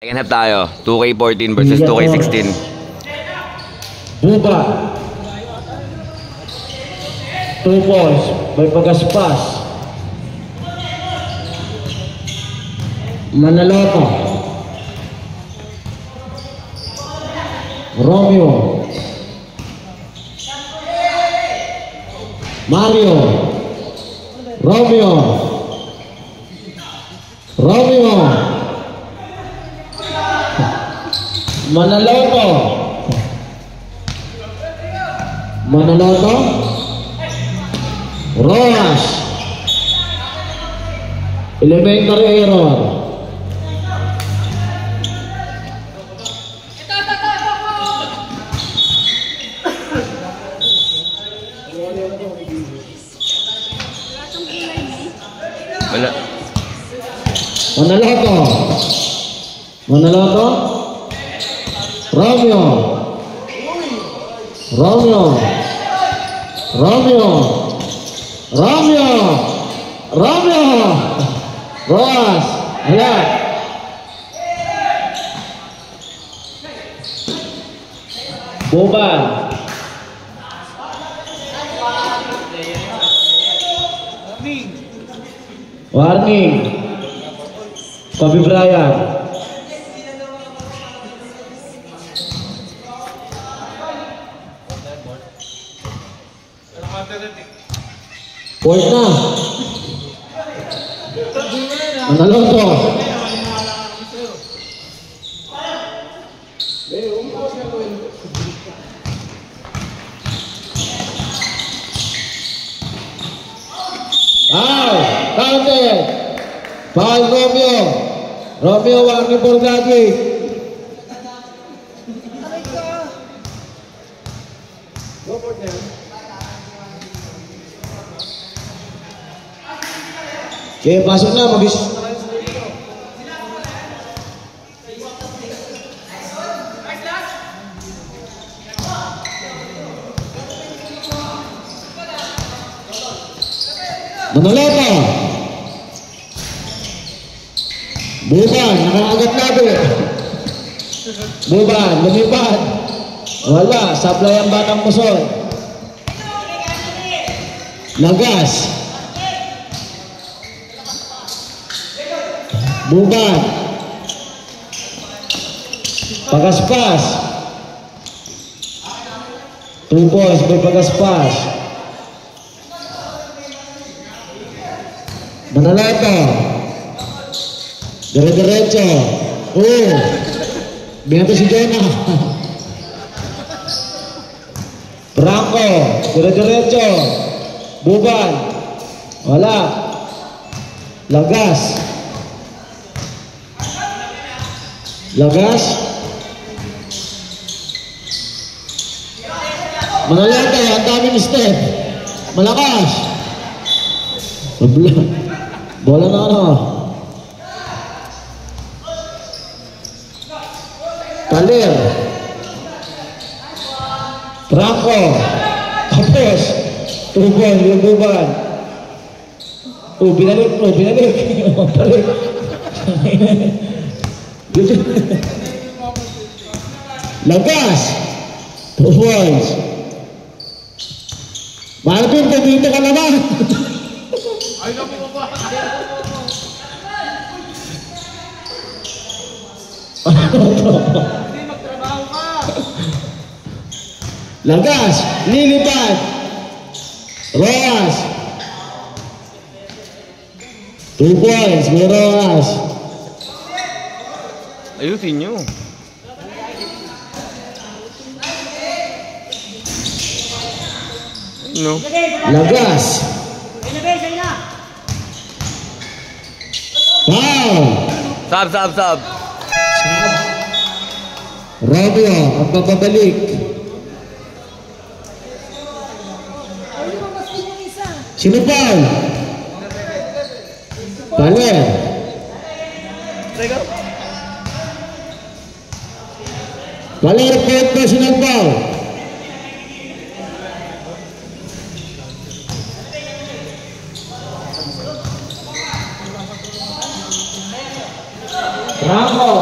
Second half tayo. 2K14 versus 2K16. Buba. 2 points. May pagaspas. Manaloto. Romeo. Mario. Romeo. Romeo. Manaloto. Manaloto. Roas. Elementary error. Wala. Manaloto. Manaloto. Romeo. Romeo. Romeo. Romeo. Romeo. Roas. Ayan. Buban. Warning. Kobe Bryant. Point na. Manaloto. Counted. Foul Romeo. Romeo warning for Gagway. Okay, pasok na. Mag-is. Manaloto. Buban, nakakagat labi. Buban, lumipad. Wala, sablay ang batang muson. Lagas. Buban. Pagaspas. 2 points, may pagaspas. Manaloto. Dire-diretso. Binato si Jonah. Franco. Dire-diretso. Buban. Wala. Lagas. Lagas. Manaloto. Ang daming step. Malakas. Bola na ano. Kalir. Franco. Tapos. Tugon. Yung Buban. Binalik. Binalik. Balik. Lagas. 2 points. Marvin, dito ka naman. Ay, naku ba? Hindi, magtrabaho ka. Lagas, lilipad. Roas. 2 points, may Roas. Ayusin nyo. No. Lagas. Foul. Sab. Romeo, ang babalik. Sino foul? Kalir. Kalir, personal foul. Franco.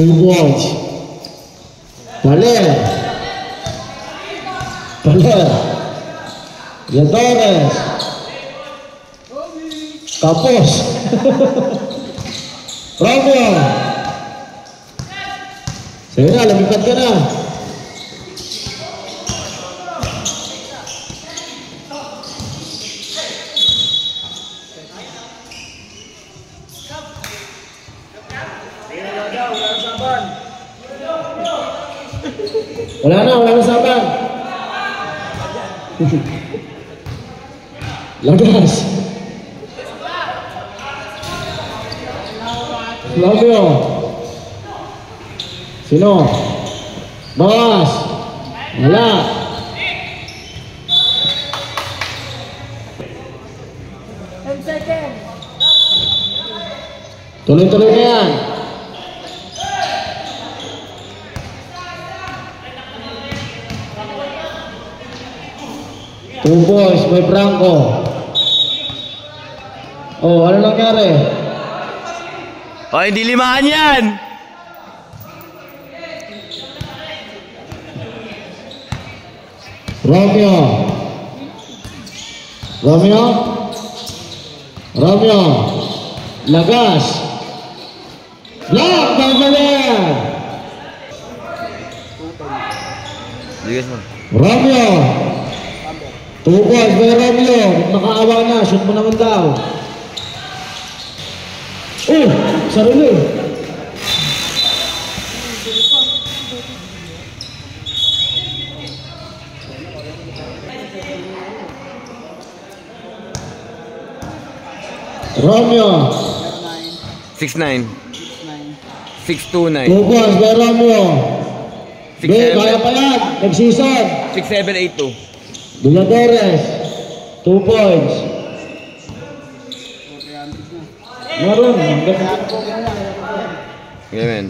2 points. Paler. Yadores. Kapos. Romeo. Sige na, lumipad ka na. Wala na saban. Lagas. Flavio. Sino? Bawas. Wala. Tuloy-tuloy na yan. Two boys, may Franco. Oh, ano nangyari? O, hindi limahan yan! Romeo. Lagas. Black, Bangladesh. Ligas mo. Romeo. Two boys, may Romeo. Makaawa na, shoot mo naman daw. Oh, sarili. Romeo. 6'9". 6'2", 9". Two boys, may Romeo. 6'7". Kaya pa yan. Nag-season. 6'7", 8'2". Villadores. 2 points. Meron. Ganyan.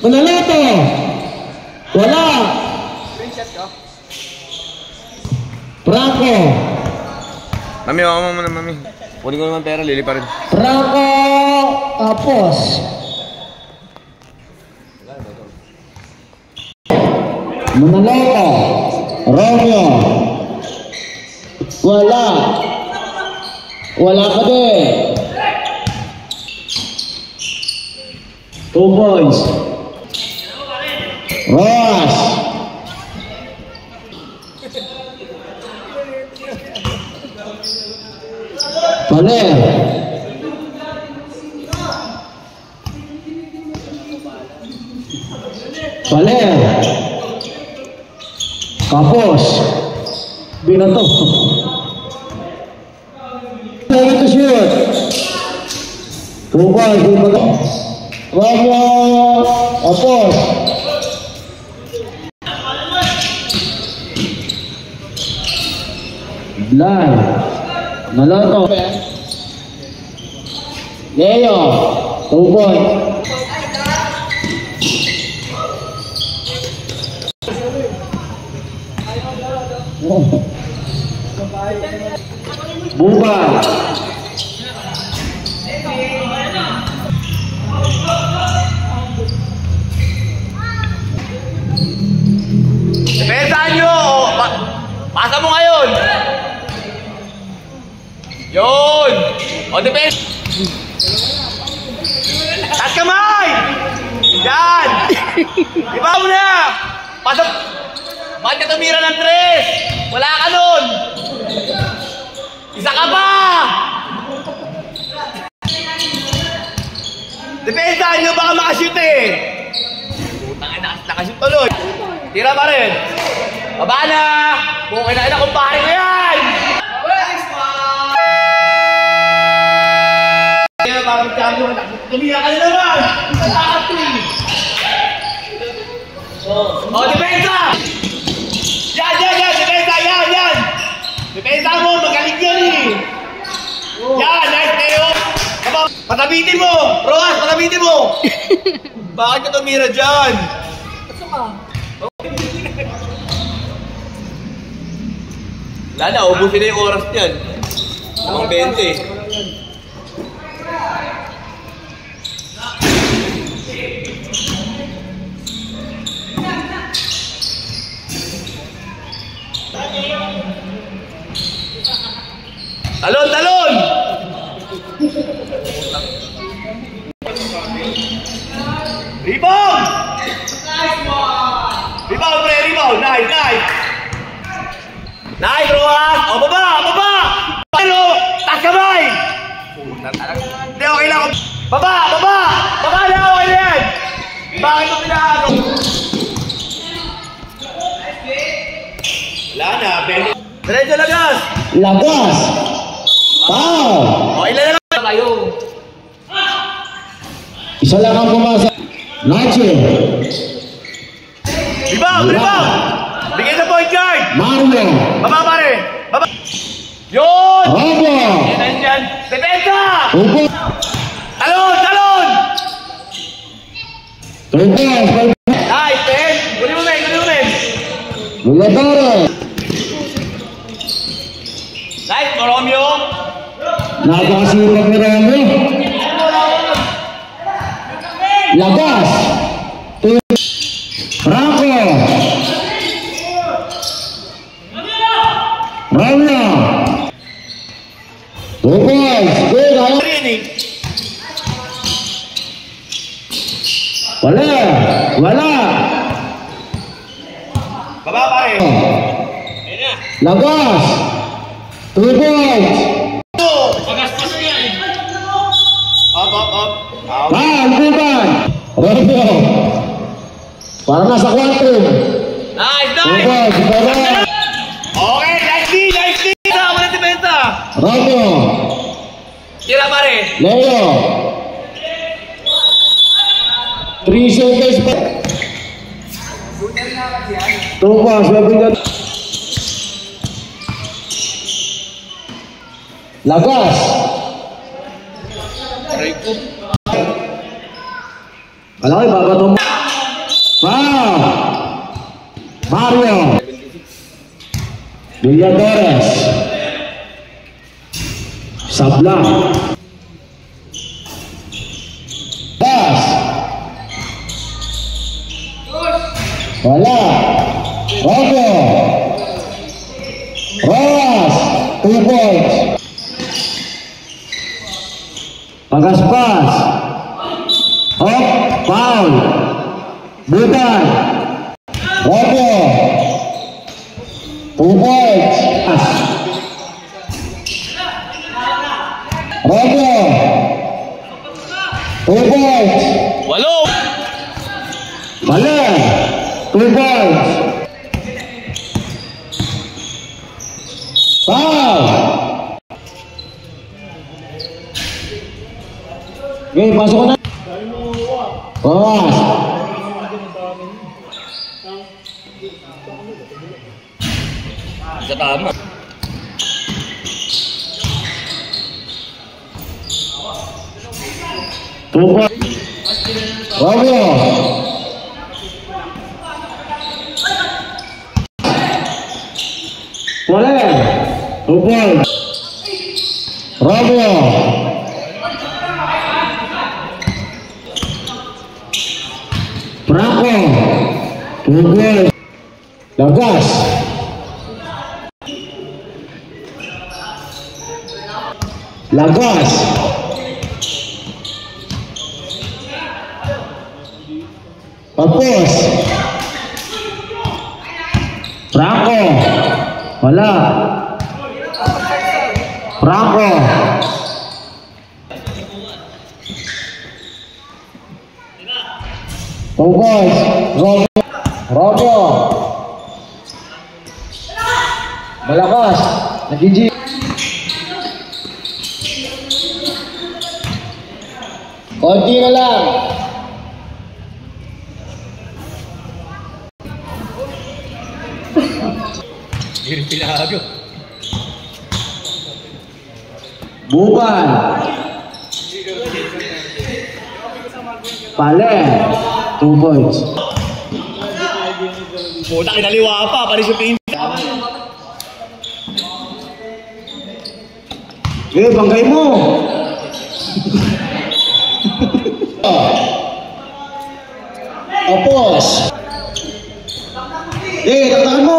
Manalato. Wala. Franco. Mami, ako mo muna, mami. Kunin ko naman pera, lili pa rin. Franco. Tapos. Manalato. Romeo. Wala. Wala ka din. 2 points. Ross. Paler. Kapos. Binato. Ready to shoot. 2 balls. Romeo. Kapos. Blind. Naloto. Leo. 2 points. Buba. Depensahan nyo! Pasa mo ngayon! Yun! O, depends! Taas kamay! Yan! Iba mo na! Pasa... Bakit ka tumira ng 3? Wala ka nun! Isa ka pa! Depensahan nyo, baka makashoot eh! Putang ina, nakashoot tuloy! Tira pa rin! Baba na! Bukay na ina, kumpare ko yan! Kaya parang champion, tumira ka na naman! O, depensa! Yan! Depensa! Yan! Depensa mo! Magaling yan eh! Yan! Nice Teo! Patabitin mo! Roas! Patabitin mo! Bakit ka tumira dyan? Gusto ka? Wala na, ubusin na yung oras niyan. Ang 20. Talon, talon! Rebound! Rebound, pre, rebound. Nice, nice. Nice, Rojas. O, baba, baba! Pero, taas kamay! Hindi, okay lang. Baba, baba! Baba na, okay na yan! Bakit mo pinaano? Wala na, pero... Diretso lagas! Lagas! Foul! Okay na lang tayo. Isa lang ang pumasa. Nacho! Rebound, rebound! Bigay sa point guard! Mario! Baba, pare! Baba! Yun! Robo! Yan, yan! Depensa! Upo! Talon, talon! Tupo! Nice, Ben! Guli mo, men! Guli mo, men! Mulatore! Nice, Romeo! Napakasipag ni Romeo! Lagas! Franco! Romeo! Tupos! Good! Wala! Wala! Baba, pare! Lagas! Tupos! Up, up, up! Foul! Bukan! Romeo! Para nasa quantum! Nice, nice! Tupos! Tupos! Okay, nice D, nice D! Sama ng depensa! Romeo! Tira, pare! Leo! 3 seconds pa! Tupos! Mabigat! Lagas! Alam ko, babato mo. Foul! Mario! Villadores! Sabla! Gas! Wala! Rogo! Rojas! 2 points! Pagaspas! Hop! Foul! Butan! Rogo! 2 points! Rogo! 2 points! Walo! Mali! 2 points! Foul! Okay, pasok ko na. Rojas! Sa tama. Tupo. Romeo. Pole. Tupo. Romeo. Franco. Tupo. Lagas. Lagas. Tapos. Franco. Wala. Franco. Tapos. Robo. Malakas. Nagigi. Konti na lang. Hindi pinahago. Bukan. Pale. 2 points. Puta, kinaliwa pa. Paris yung pin. Bangkay mo. Tapos. Taktakan mo.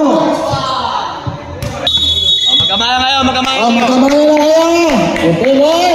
Magkamaya kayo, magkamaya kayo. Magkamaya na kayo. Okay, boy!